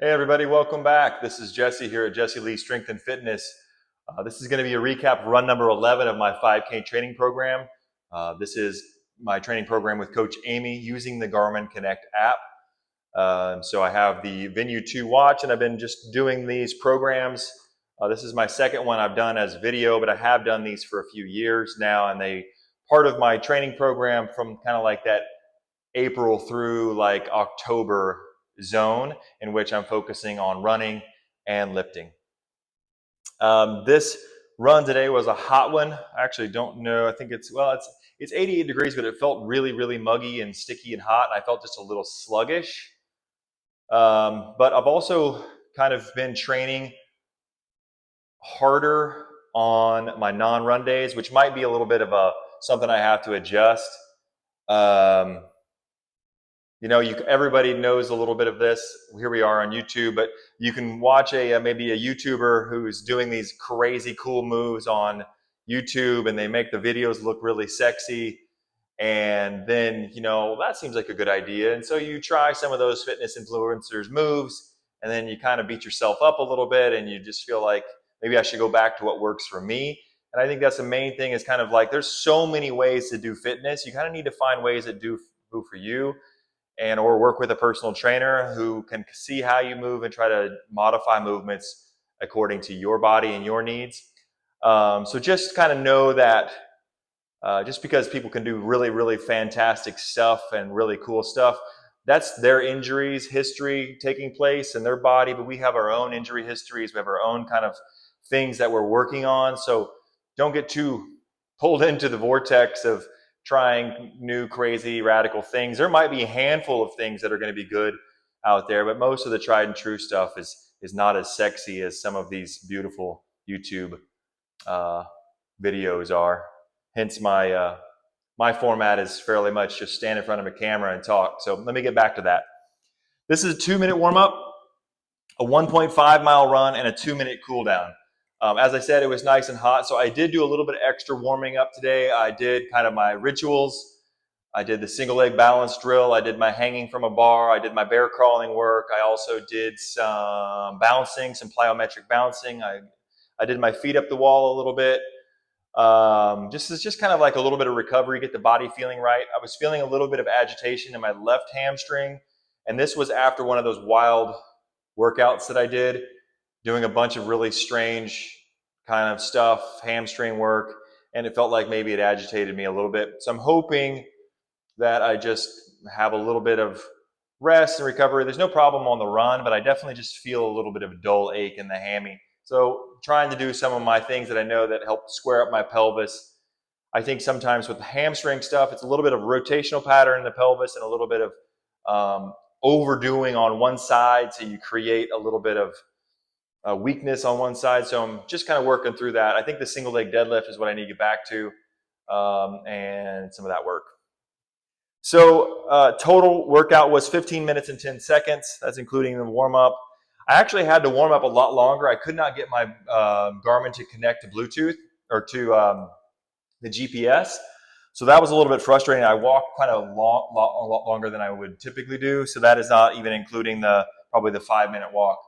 Hey everybody, welcome back. This is Jesse here at Jesse Lee Strength and Fitness. This is going to be a recap run number 11 of my 5K training program. This is my training program with Coach Amy using the Garmin Connect app. So I have the Venue 2 watch and I've been just doing these programs. This is my second one I've done as video, but I have done these for a few years now, and they part of my training program from kind of like that April through like October zone in which I'm focusing on running and lifting. This run today was a hot one. I actually don't know. I think it's 88 degrees, but it felt really muggy and sticky and hot. And I felt just a little sluggish. But I've also kind of been training harder on my non-run days, which might be a little bit of something I have to adjust. Everybody knows a little bit of this. Here we are on YouTube, but you can watch maybe a YouTuber who's doing these crazy cool moves on YouTube, and they make the videos look really sexy. And then, that seems like a good idea. And so you try some of those fitness influencers' moves, and then you kind of beat yourself up a little bit, and you just feel like maybe I should go back to what works for me. And I think that's the main thing, is kind of like there's so many ways to do fitness. You kind of need to find ways that do for you, and or work with a personal trainer who can see how you move and try to modify movements according to your body and your needs. So just kind of know that just because people can do really fantastic stuff and really cool stuff, that's their injuries history taking place in their body, but we have our own injury histories. We have our own kind of things that we're working on. So don't get too pulled into the vortex of trying new, crazy, radical things. There might be a handful of things that are going to be good out there, but most of the tried and true stuff is not as sexy as some of these beautiful YouTube videos are. Hence my format is fairly much just stand in front of a camera and talk. So let me get back to that. This is a 2-minute warm-up, a 1.5 mile run, and a 2-minute cool down. As I said, it was nice and hot, so I did do a little bit of extra warming up today. I did kind of my rituals. I did the single leg balance drill. I did my hanging from a bar. I did my bear crawling work. I also did some bouncing, some plyometric bouncing. I did my feet up the wall a little bit. It's just kind of like a little bit of recovery, get the body feeling right. I was feeling a little bit of agitation in my left hamstring, and this was after one of those wild workouts that I did, doing a bunch of really strange kind of stuff, hamstring work, and it felt like maybe it agitated me a little bit. So I'm hoping that I just have a little bit of rest and recovery. There's no problem on the run, but I definitely just feel a little bit of a dull ache in the hammy. So trying to do some of my things that I know that help square up my pelvis. I think sometimes with the hamstring stuff, it's a little bit of a rotational pattern in the pelvis and a little bit of overdoing on one side, so you create a little bit of weakness on one side. So I'm just kind of working through that. I think the single leg deadlift is what I need to get back to, and some of that work. So total workout was 15 minutes and 10 seconds. That's including the warm up. I actually had to warm up a lot longer. I could not get my Garmin to connect to Bluetooth or to the GPS. So that was a little bit frustrating. I walked kind of a lot longer than I would typically do. So that is not even including probably the 5-minute walk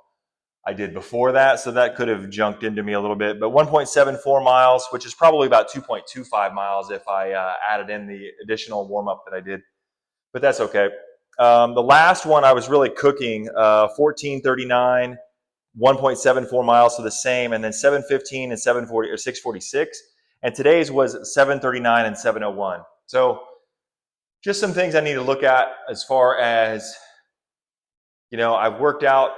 I did before that. So that could have junked into me a little bit. But 1.74 miles, which is probably about 2.25 miles if I added in the additional warm up that I did. But that's okay. The last one I was really cooking, 1439, 1.74 miles, so the same, and then 715 and 740 or 646. And today's was 739 and 701. So just some things I need to look at as far as, I've worked out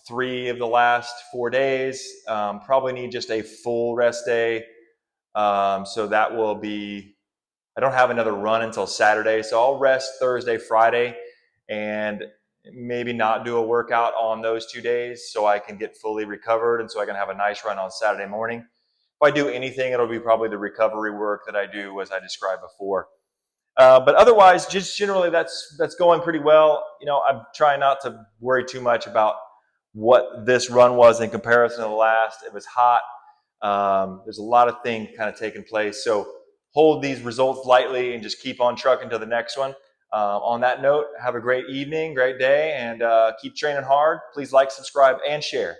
3 of the last 4 days. Probably need just a full rest day. So that will be, I don't have another run until Saturday. So I'll rest Thursday, Friday, and maybe not do a workout on those 2 days so I can get fully recovered and so I can have a nice run on Saturday morning. If I do anything, it'll be probably the recovery work that I do as I described before. But otherwise, just generally, that's going pretty well. I'm trying not to worry too much about what this run was in comparison to the last. It was hot. There's a lot of things kind of taking place. So hold these results lightly and just keep on trucking to the next one. On that note, have a great evening, great day, and keep training hard. Please like, subscribe, and share.